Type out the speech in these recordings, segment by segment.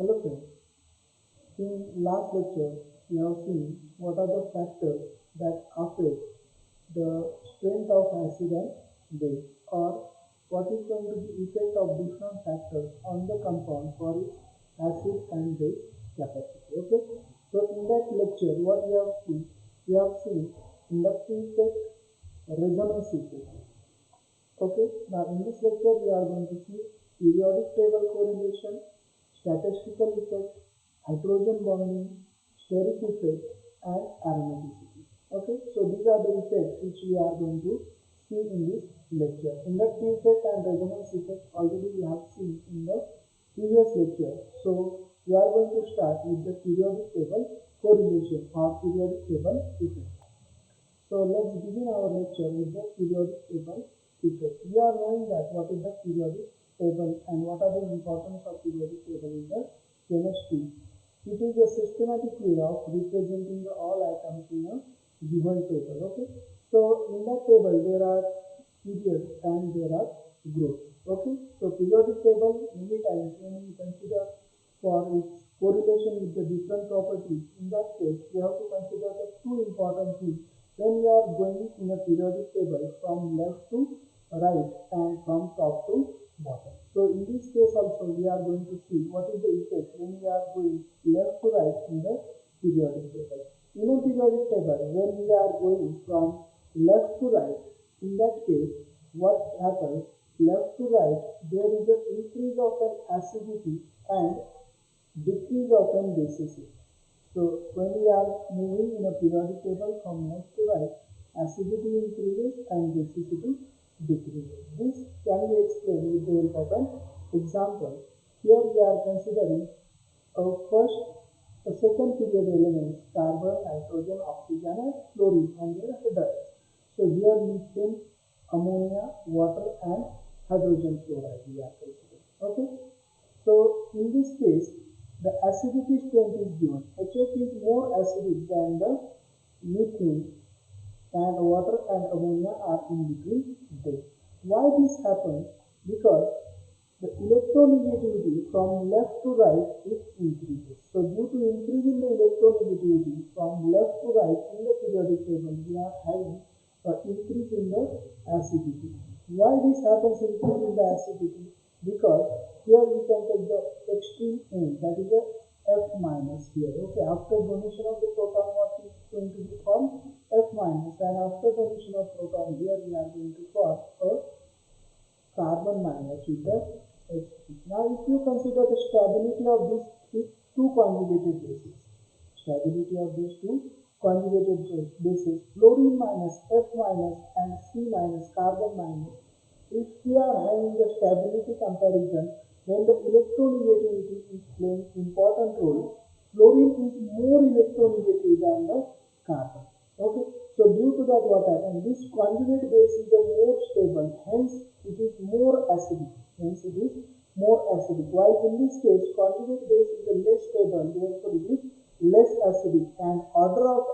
Hello friends, in last lecture we have seen what are the factors that affect the strength of acid and base, or what is going to be effect of different factors on the compound for its acid and base capacity. Okay, so in that lecture what we have seen inductive effect, resonance effect. Okay, now in this lecture we are going to see periodic table correlation, statistical effect, hydrogen bonding, steric effect, and aromaticity. Okay, so these are the effects which we are going to see in this lecture. Inductive effect and resonance effect already we have seen in the previous lecture. So we are going to start with the periodic table correlation or periodic table effect. So let's begin our lecture with the periodic table effect. We are knowing that what is the periodic table and what are the importance of periodic table in the chemistry. It is a systematic way of representing the all atoms in a given table. Okay. So in that table there are periods and there are groups. Okay. So periodic table many times when we consider for its correlation with the different properties, in that case we have to consider the two important things when we are going in a periodic table from left to right and from top to bottom. So in this case also we are going to see what is the effect when we are going left to right in the periodic table. In a periodic table when we are going from left to right, in that case what happens, left to right there is an increase of an acidity and decrease of an basicity. So when we are moving in a periodic table from left to right, acidity increases and basicity decreases. This can be explained with the help of an example. Here we are considering a second period elements, carbon, nitrogen, oxygen and fluorine and their hydrides. So here methane, ammonia, water and hydrogen fluoride we are considering. Okay. So in this case the acidity strength is given. HF is more acidic than the methane and water and ammonia are in between them. Why this happens? Because the electronegativity from left to right it increases. So due to increase in the electronegativity from left to right in the periodic table, we are having an increase in the acidity. Why this happens increase in the acidity? Because here we can take the extreme end, that is a F minus here. Okay, after donation of the proton, what is going to be formed? F minus, and after donation of proton, here we are going to form a carbon minus with the H3. Now, if you consider the stability of these two conjugated bases, stability of these two conjugated bases, fluorine minus, F minus, and C minus, carbon minus. If we are having the stability comparison, then the electronegativity is playing important role. Fluorine is more electronegative than the carbon. Okay, so due to that what happens? This conjugate base is a more stable, hence it is more acidic. Hence it is more acidic. While in this case conjugate base is a less stable, therefore it is less acidic, and order of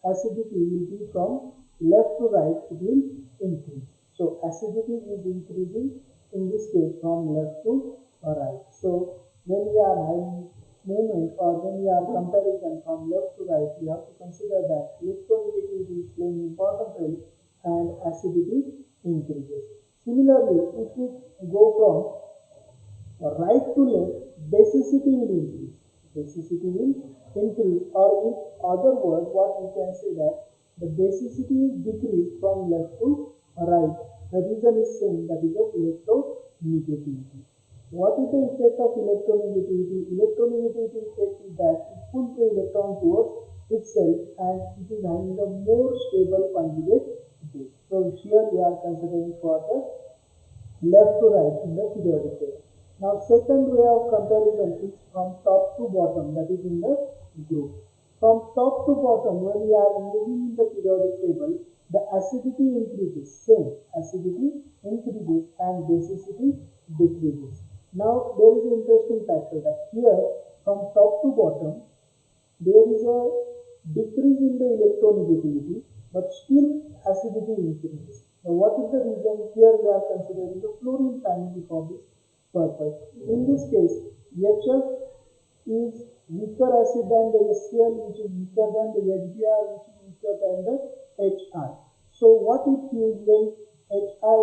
acidity will be from left to right, it will increase. So acidity is increasing in this case from left to right. So when we are having movement or when we are comparison from left to right, we have to consider that electronegativity is playing important role and acidity increases. Similarly, if we go from right to left, basicity will increase. Basicity will increase, or in other words, what we can say that the basicity is decreased from left to right. The reason is same, that is the electronegativity. What is the effect of electronegativity? Electronegativity effect is that it pulls the electron towards itself and it is having a more stable conjugate base. So here we are considering for the left to right in the periodic table. Now second way of comparison is from top to bottom, that is in the group. From top to bottom, when we are moving in the periodic table, the acidity increases, same acidity increases and basicity decreases. Now there is an interesting factor that here from top to bottom there is a decrease in the electronegativity, but still acidity increases. Now what is the reason? Here we are considering the fluorine family for this purpose. In this case, HF is weaker acid than the HCl, which is weaker than the HBr, which is weaker than the HI. So what it gives when HI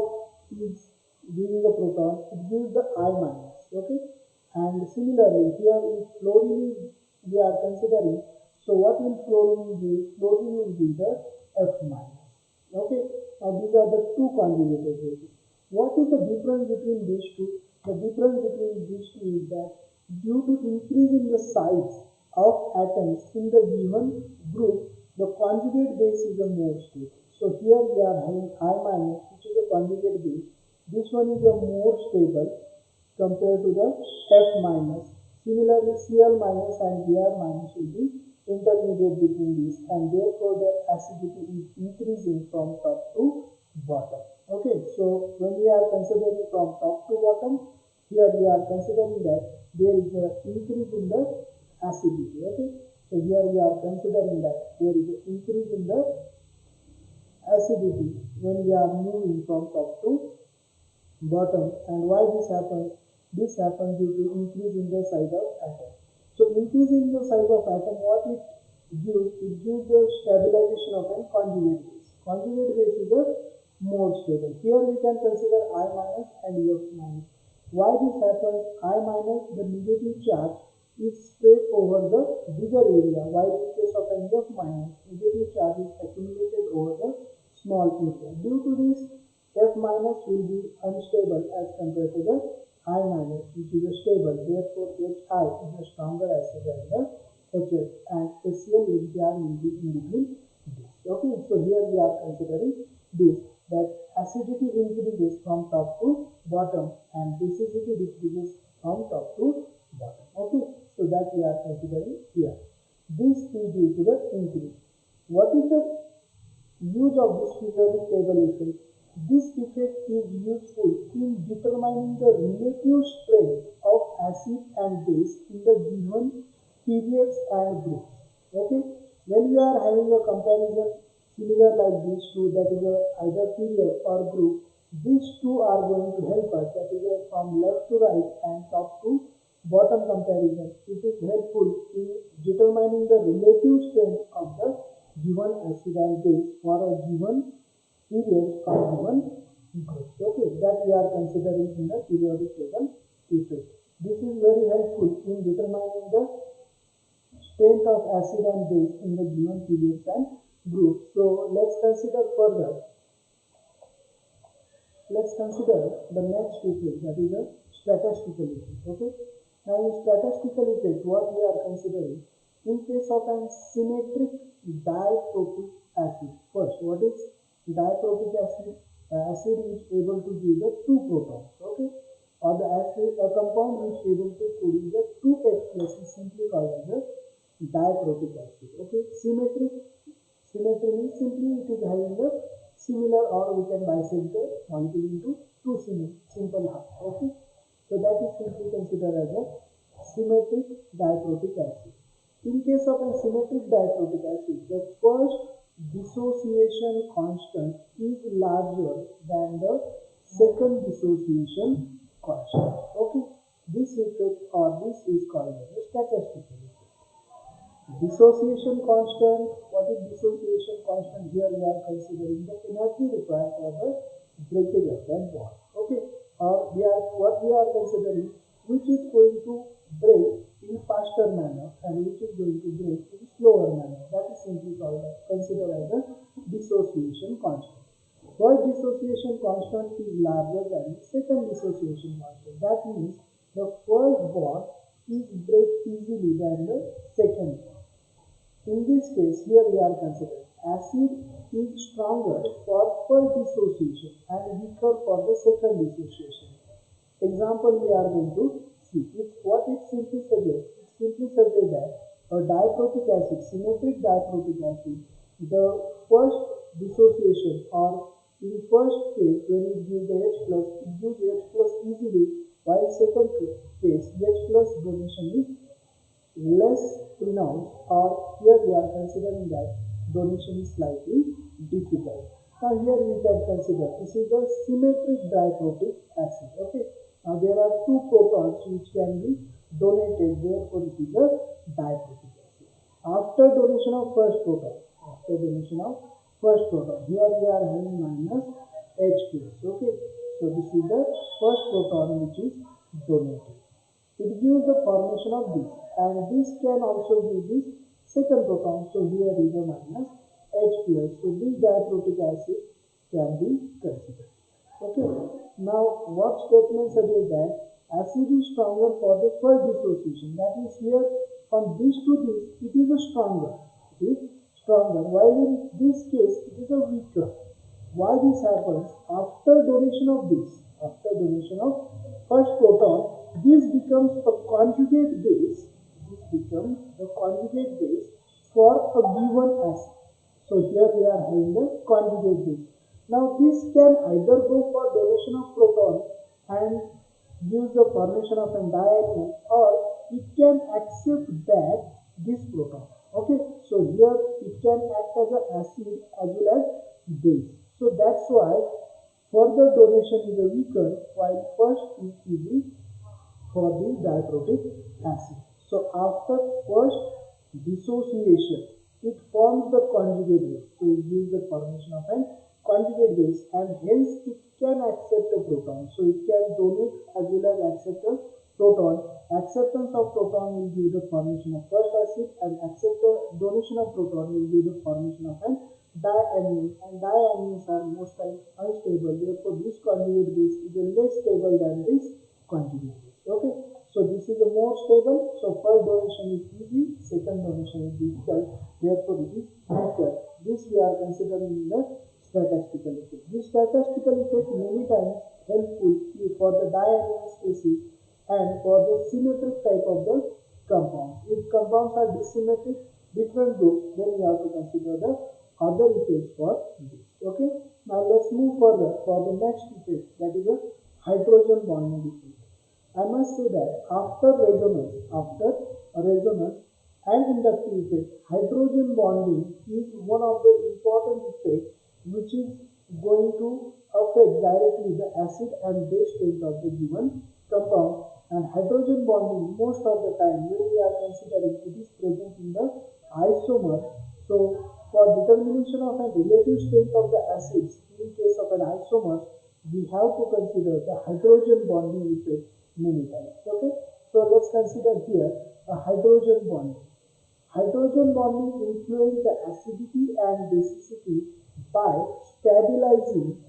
is giving the proton, it gives the I minus. Okay, and similarly here if fluorine is we are considering, so what will fluorine give? Fluorine will give the F minus. Okay, now these are the two conjugated bases. What is the difference between these two? The difference between these two is that due to increase in the size of atoms in the given group, the conjugate base is a more stable. So here we are having I minus, which is a conjugate base. This one is a more stable compared to the F minus. Similarly, Cl minus and Br minus will be intermediate between these, and therefore the acidity is increasing from top to bottom. Okay, so when we are considering from top to bottom, here we are considering that there is an increase in the acidity. Okay, so here we are considering that there is an increase in the acidity when we are moving from top to bottom. And why this happens? This happens due to increase in the size of atom. So increase in the size of atom, what it gives? It gives the stabilization of a conjugate base. Conjugate base is a more stable. Here we can consider I minus and F minus. Why this happens? I minus, the negative charge is spread over the bigger area, while in case of an F minus, negative charge is accumulated over the small area. Due to this, F minus will be unstable as compared to the I minus, which is a stable. Therefore, HI is a stronger acid than the HS, and HCl HBr will be in between this. Okay, so here we are considering this, that acidity increases from top to bottom and basicity decreases from top to bottom. Okay, so that we are considering here. This is due to the increase. What is the use of this periodic table effect? This effect is useful in determining the relative strength of acid and base in the given periods and groups. Okay, when we are having a comparison similar like these two, that is either period or group, these two are going to help us, that is from left to right and top to bottom comparison. It is helpful in determining the relative strength of the given acid and base for a given period or given group. Okay, that we are considering in the periodic table effect. This is very helpful in determining the strength of acid and base in the given periods and groups. So let's consider further. Let's consider the next effect, that is a statistical effect. Okay. Now in statistical effect, what we are considering in case of an symmetric diprotic acid. First, what is diprotic acid? Acid which able to give the two protons. Okay. Or the acid, a compound which able to produce the two H plus is simply called as a diprotic acid. Okay. Symmetry means simply it is having a similar, or we can bisect the molecule into two simple halves. Okay, so that is simply considered as a symmetric diprotic acid. In case of a symmetric diprotic acid, the first dissociation constant is larger than the second dissociation constant. Okay, this effect or this is called as a statistical effect. Dissociation constant. What is dissociation constant? Here we are considering the energy required for the breakage of that bond. Okay, or what we are considering, which is going to break in faster manner and which is going to break in slower manner. That is simply called considered as a dissociation constant. First dissociation constant is larger than the second dissociation constant. That means the first bond is break easily than the second bond. In this case, here we are considering acid is stronger for first dissociation and weaker for the second dissociation. Example we are going to see. What it simply suggests. It simply suggests that a diprotic acid, symmetric diprotic acid, the first dissociation, or in first case when it gives the H plus, it gives H plus easily, while second case H plus donation is less pronounced, or here we are considering that donation is slightly difficult. Now here we can consider this is the symmetric diprotic acid. Okay. Now there are two protons which can be donated, therefore it is a diprotic acid. After donation of first proton, after donation of first proton, here we are having minus H plus. Okay, so this is the first proton which is donated. It gives the formation of this, and this can also give this second proton. So here is a minus H plus. So this diprotic acid can be considered. Okay. Now what statement suggests that acid is stronger for the first dissociation? That is here from this to this, it is a stronger. It is stronger. While in this case, it is a weaker. Why this happens? After donation of this, after donation of first proton, this becomes a conjugate base. This becomes the conjugate base for a given acid. So here we are having the conjugate base. Now this can either go for donation of proton and gives the formation of an dianion, or it can accept that this proton. Okay, so here it can act as an acid as well as base. So that's why further donation is a weaker, while first is easy for the diprotic acid. So after first dissociation, it forms the conjugate base. So it gives the formation of an conjugate base, and hence it can accept a proton. So it can donate as well as accept a proton. Acceptance of proton will give the formation of first acid, and donation of proton will give the formation of an dianion, and dianions are most times unstable. Therefore, this conjugate base is less stable than this conjugate base. Okay, so this is the more stable. So first donation is easy, second donation is difficult. Therefore, it is weaker. This we are considering in the statistical effect. This statistical effect many times helpful for the dianion species and for the symmetric type of the compounds. If compounds are dissymmetric, different groups, then we have to consider the other effects for this. Okay. Now let's move further for the next effect, that is a hydrogen bonding effect. I must say that after resonance and inductive effect, hydrogen bonding is one of the important effects which is going to affect directly the acid and base strength of the given compound. And hydrogen bonding, most of the time when we are considering, it is present in the isomer. So for determination of a relative strength of the acids in case of an isomer, we have to consider the hydrogen bonding effect many times. Okay, so let's consider here a hydrogen bonding. Hydrogen bonding influences the acidity and basicity by stabilizing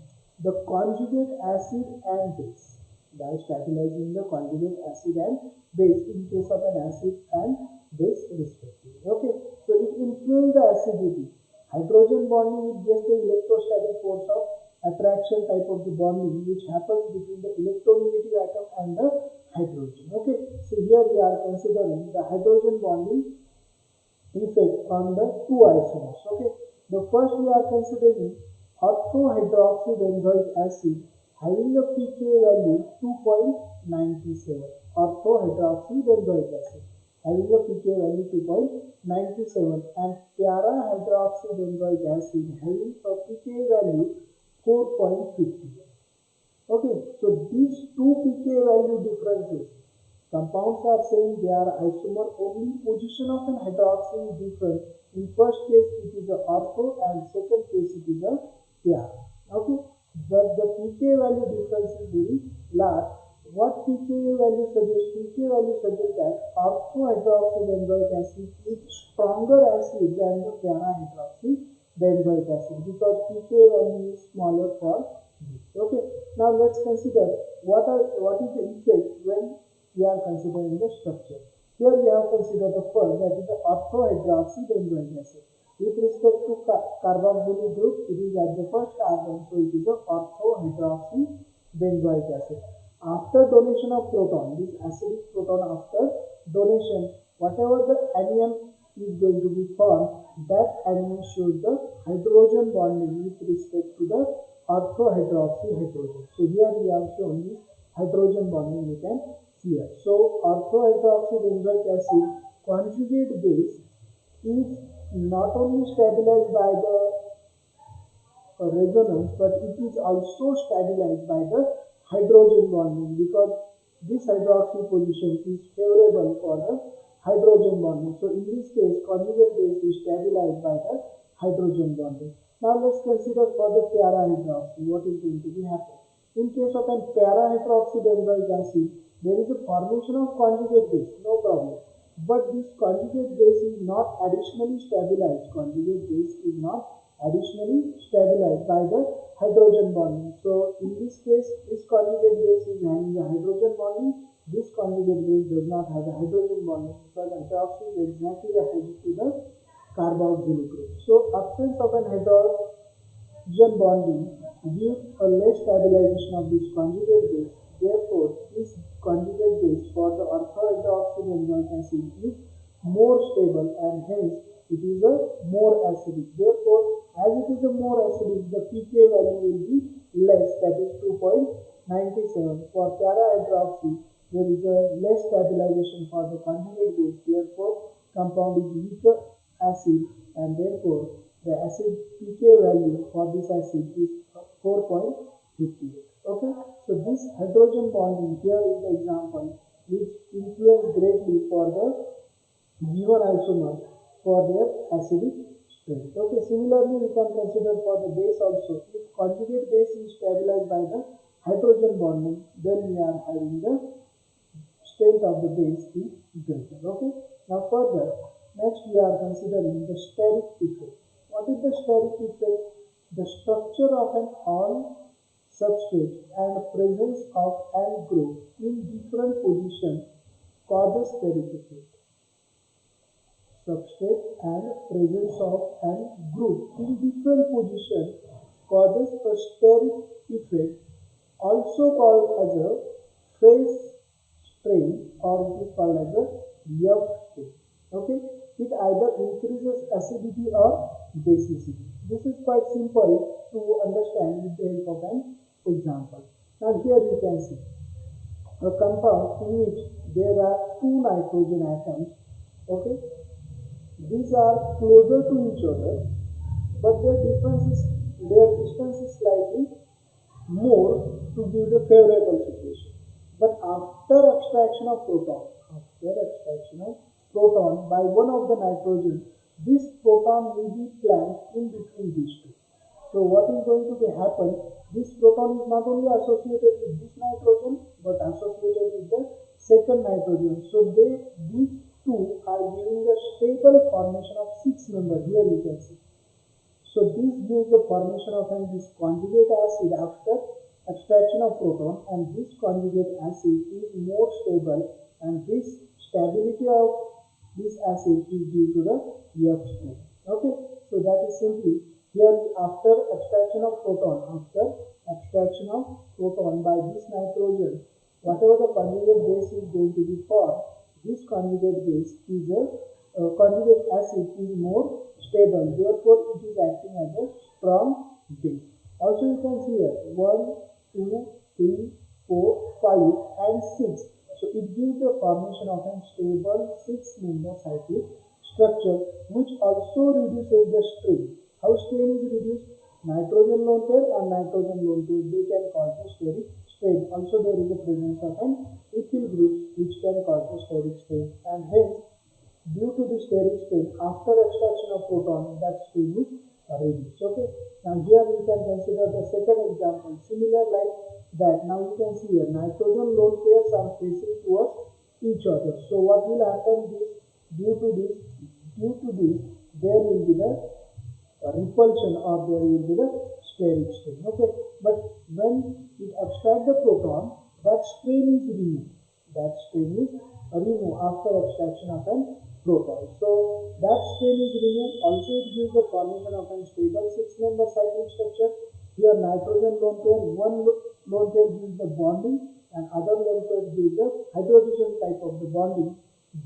the conjugate acid and base. By stabilizing the conjugate acid and base in case of an acid and base respectively. Okay, so it influences the acidity. Hydrogen bonding is just the electrostatic force of attraction type of the bonding which happens between the electronegative atom and the hydrogen. Okay, so here we are considering the hydrogen bonding effect on the two isomers. Okay, the first we are considering orthohydroxybenzoic acid having a pKa value 2.97. Orthohydroxybenzoic acid having a pKa value 2.97, and para-hydroxybenzoic acid having a pKa value 4.50. Okay, so these two pKa value differences, compounds are saying they are isomer, only position of an hydroxy is different. In first case it is a ortho, and second case it is a para. Okay, but the pKa value difference is very large. What pKa value suggests? pKa value suggests that orthohydroxybenzoic acid is stronger acid than the para-hydroxybenzoic acid because pKa value is smaller for this. Okay, now let's consider what is the effect when we are considering the structure. Here we have considered the first, that is the orthohydroxybenzoic acid. With respect to carboxylic group, it is at the first carbon, so it is the orthohydroxybenzoic acid. After donation of proton, this acidic proton after donation, whatever the anion is going to be formed, that anion shows the hydrogen bonding with respect to the orthohydroxy hydrogen. So here we have shown this hydrogen bonding, you can see here. So orthohydroxybenzoic acid conjugate base is not only stabilized by the resonance, but it is also stabilized by the hydrogen bonding, because this hydroxy position is favorable for the hydrogen bonding. So in this case, conjugate base is stabilized by the hydrogen bonding. Now let's consider for the para hydroxy what is going to be happen. In case of a para hydroxy benzoic acid, there is a formation of conjugate base, no problem. But this conjugate base is not additionally stabilized. Conjugate base is not additionally stabilized by the hydrogen bonding. So in this case, this conjugate base is having the hydrogen bonding. This conjugate base does not have a hydrogen bonding because hydroxy is exactly opposite to the carboxylic group. So absence of an hydrogen bonding gives a less stabilization of this conjugate base. Therefore, this conjugate base for the orthohydroxybenzoic acid is more stable and hence it is a more acidic. Therefore, as it is a more acidic, the pK value will be less, that is 2.97. For para-hydroxy, there is a less stabilization for the conjugate base. Therefore, compound is weaker acid and therefore the acid pK value for this acid is 4.58. Okay, so this hydrogen bonding here is the example which influence greatly for the given isomer for their acidic strength. Okay, similarly we can consider for the base also. If conjugate base is stabilized by the hydrogen bonding, then we are having the strength of the base is greater. Okay, now further, next we are considering the steric effect. What is the steric effect? The structure of an all substrate and presence of an group in different positions causes steric effect. Substrate and presence of an group in different positions causes a steric effect, also called as a phase strain, or it is called as a F strain. Okay, it either increases acidity or basicity. This is quite simple to understand with the help of an example. Now here you can see a compound in which there are two nitrogen atoms. Okay, these are closer to each other, but their distance is slightly more to give the favorable situation. But after extraction of proton by one of the nitrogen, this proton will be placed in between these two. So what is going to be happen? This proton is not only associated with this nitrogen but associated with the second nitrogen. So these two are giving a stable formation of 6 members. Here you can see. So this gives the formation of this conjugate acid after extraction of proton, and this conjugate acid is more stable, and this stability of this acid is due to the F strain. Okay, so that is simply here after extraction of proton by this nitrogen, whatever the conjugate base is going to be formed, this conjugate base is a conjugate acid is more stable, therefore it is acting as a strong base. Also you can see here 1, 2, 3, 4, 5 and 6. So it gives the formation of a stable 6-member cyclic structure, which also reduces the strain. How strain is reduced? Nitrogen lone pair and nitrogen lone pair, they can cause the steric strain. Also there is a presence of an ethyl group which can cause the steric strain, and hence due to the steric strain after extraction of proton, that strain is reduced. Okay, now here we can consider the second example similar like that. Now you can see here nitrogen lone pairs are facing towards each other. So what will happen is due to this there will be the repulsion, or there will be the steric strain. Okay, but when it extract the proton, that strain is removed. After extraction of an proton. So that strain is removed. Also it gives the formation of a stable 6-member cyclic structure. Here nitrogen lone pair, one lone pair gives the bonding and other lone pair gives the hydrogen type of the bonding.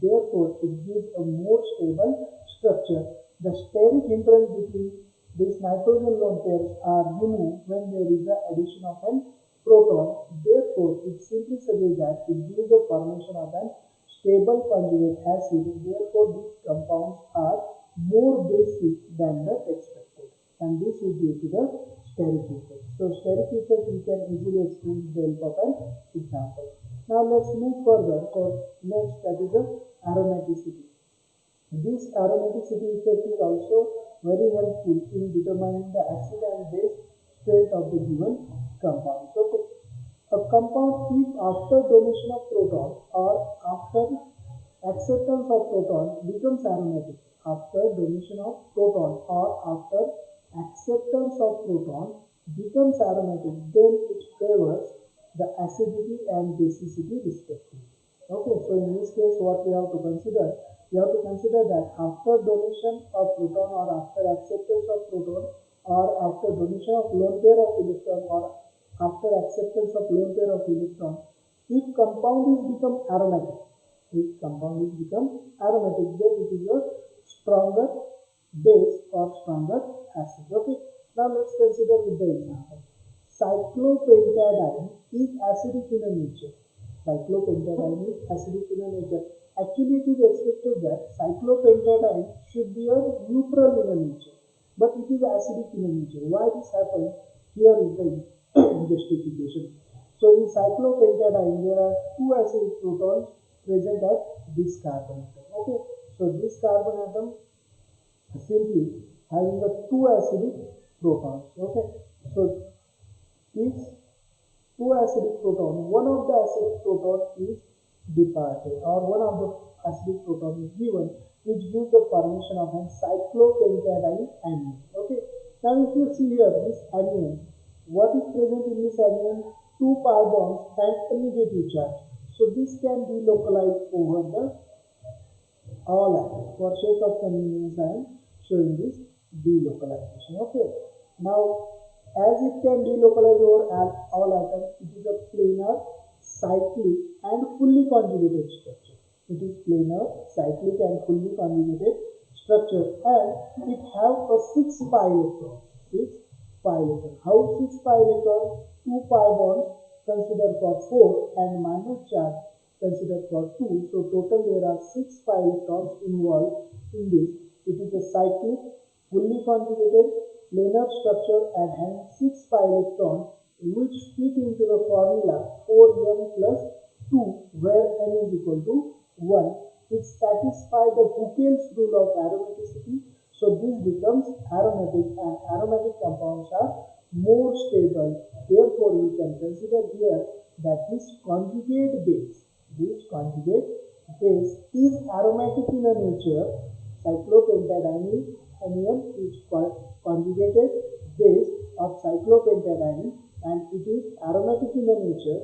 Therefore it gives a more stable structure. The steric hindrance between these nitrogen lone pairs are removed when there is the addition of an proton. Therefore it simply suggests that it gives the formation of an stable conjugate acid. Therefore these compounds are more basic than the expected, and this is due to the steric effect. So steric effect we can easily explain with the help of an example. Now let's move further for next, that is the aromaticity. This aromaticity effect is also very helpful in determining the acid and base strength of the given compound. So a compound, if after donation of proton or after acceptance of proton, becomes aromatic. After donation of proton or after acceptance of proton becomes aromatic, then it favors the acidity and basicity respectively. Okay, so in this case what we have to consider? We have to consider that after donation of proton or after acceptance of proton or after donation of lone pair of electron or after acceptance of lone pair of electron, if compound is become aromatic, if compound is become aromatic, then it is a stronger base or stronger acid. Okay, now let's consider with the example. Cyclopentadiene is acidic in nature. Cyclopentadiene is acidic in nature. Actually, it is expected that cyclopentadiene should be a neutral in nature, but it is acidic in nature. Why this happens? Here is the justification. So in cyclopentadiene, there are two acidic protons present at this carbon atom. Okay, so this carbon atom simply having the two acidic protons. Okay, so these two acidic proton, one of the acidic proton is departed or one of the acidic proton is given, which gives the formation of an cyclopentadiene anion. Okay, now if you see here this anion, what is present in this anion? Two pi bonds and a negative charge. So this can be localized over the all atoms. For sake of convenience, I am showing this delocalization. Okay. Now, as it can delocalize over all atoms, it is a planar, cyclic, and fully conjugated structure. It is planar, cyclic, and fully conjugated structure, and it have a 6 pi electron. 6 pi electron. How 6 pi electron? 2 pi bonds considered for 4 and minus charge considered for 2. So total there are 6 pi electrons involved in this. It is a cyclic, fully conjugated, planar structure and having 6 pi electrons which fit into the formula 4n plus 2 where n is equal to 1. It satisfies the Buchel's rule of aromaticity. So this becomes aromatic, and aromatic compounds are more stable. Therefore, we can consider here that this conjugate base is aromatic in nature. Cyclopentadiene anion is conjugated base of cyclopentadiene and it is aromatic in nature.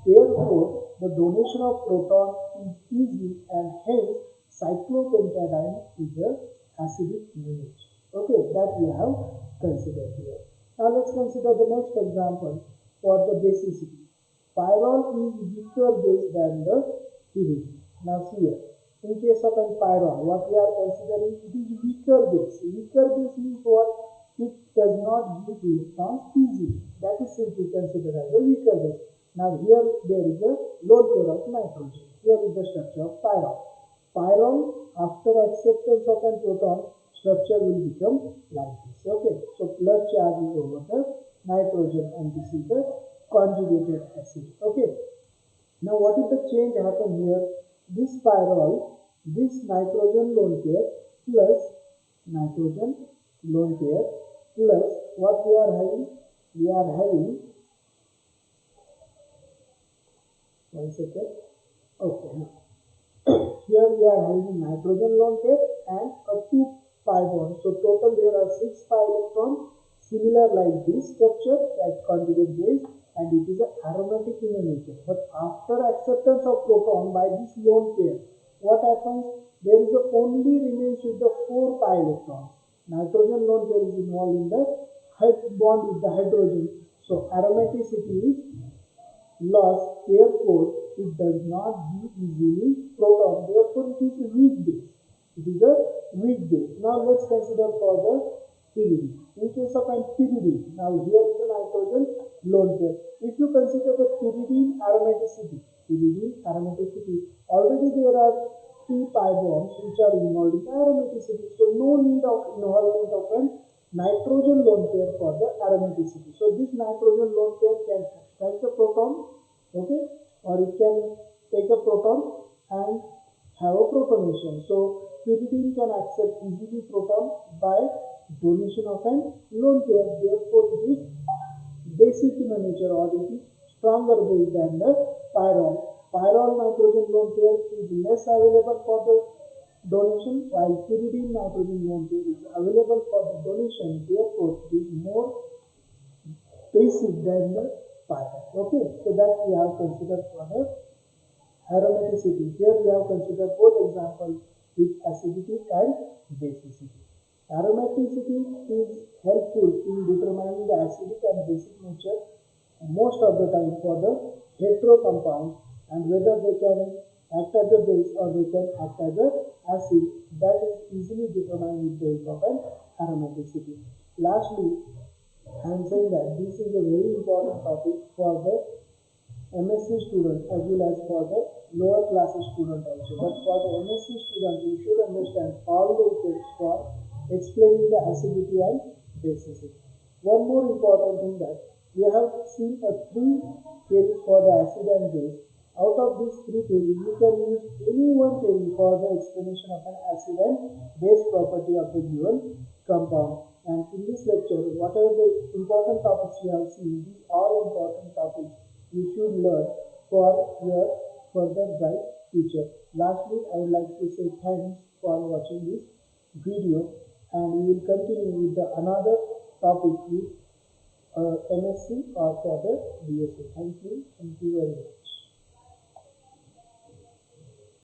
Therefore, the donation of proton is easy and hence cyclopentadiene is a acidic in nature. Okay, that we have considered here. Now let's consider the next example for the basicity. Pyrrole is weaker base than the pyridine. Now see here, in case of an pyrrole, what we are considering, it is weaker base. Weaker base means what? It does not give electrons easily. That is simply considered as a weaker base. Now here there is a lone pair of nitrogen. Here is the structure of pyrrole. Pyrrole, after acceptance of an proton, structure will become like this. Okay, so plus charge is over the nitrogen and this is the conjugated acid. Okay, now what is the change happen here? This pyrrole, this nitrogen lone pair plus nitrogen lone pair plus what we are having? We are having, one second. Okay, now here we are having nitrogen lone pair and a 2 pi bond. So total there are 6 pi electrons similar like this structure that conjugate base and it is an aromatic in nature. But after acceptance of proton by this lone pair, what happens? There is only remains with the 4 pi electrons. Nitrogen lone pair is involved in the bond with the hydrogen. So aromaticity is lost, therefore it does not give easily proton, therefore it is weak base. It is a weak base. Now let's consider for the pyridine. In case of an pyridine, now here is the nitrogen lone pair. If you consider the pyridine aromaticity, already there are 3 pi bonds which are involved in aromaticity. So no need of involvement of an nitrogen lone pair for the aromaticity. So this nitrogen lone pair can extract the proton, okay, or it can take a proton and have a protonation. So pyridine can accept easily proton by donation of an lone pair. Therefore, it is basic in the nature, or it is stronger base than the pyrrole. Pyrrole nitrogen lone pair is less available for the donation, while pyridine nitrogen lone pair is available for the donation. Therefore, it is more basic than the pyrrole. Okay, so that we have considered for the aromaticity. Here we have considered both examples with acidity and basicity. Aromaticity is helpful in determining the acidic and basic nature most of the time for the hetero compounds, and whether they can act as a base or they can act as a acid, that is easily determined with the help of an aromaticity. Lastly, I am saying that this is a very important topic for the MSc student as well as for the lower classes student also. But for the MSc student, you should understand all the effects for explaining the acidity and basicity. One more important thing that we have seen a three theories for the acid and base. Out of these three theories, you can use any one theory for the explanation of an acid and base property of the given compound. And in this lecture, whatever the important topics we have seen, these are important topics you should learn for your further bright future. Lastly, I would like to say thanks for watching this video, and we will continue with the another topic with MSc or for the BSc. Thank you very much.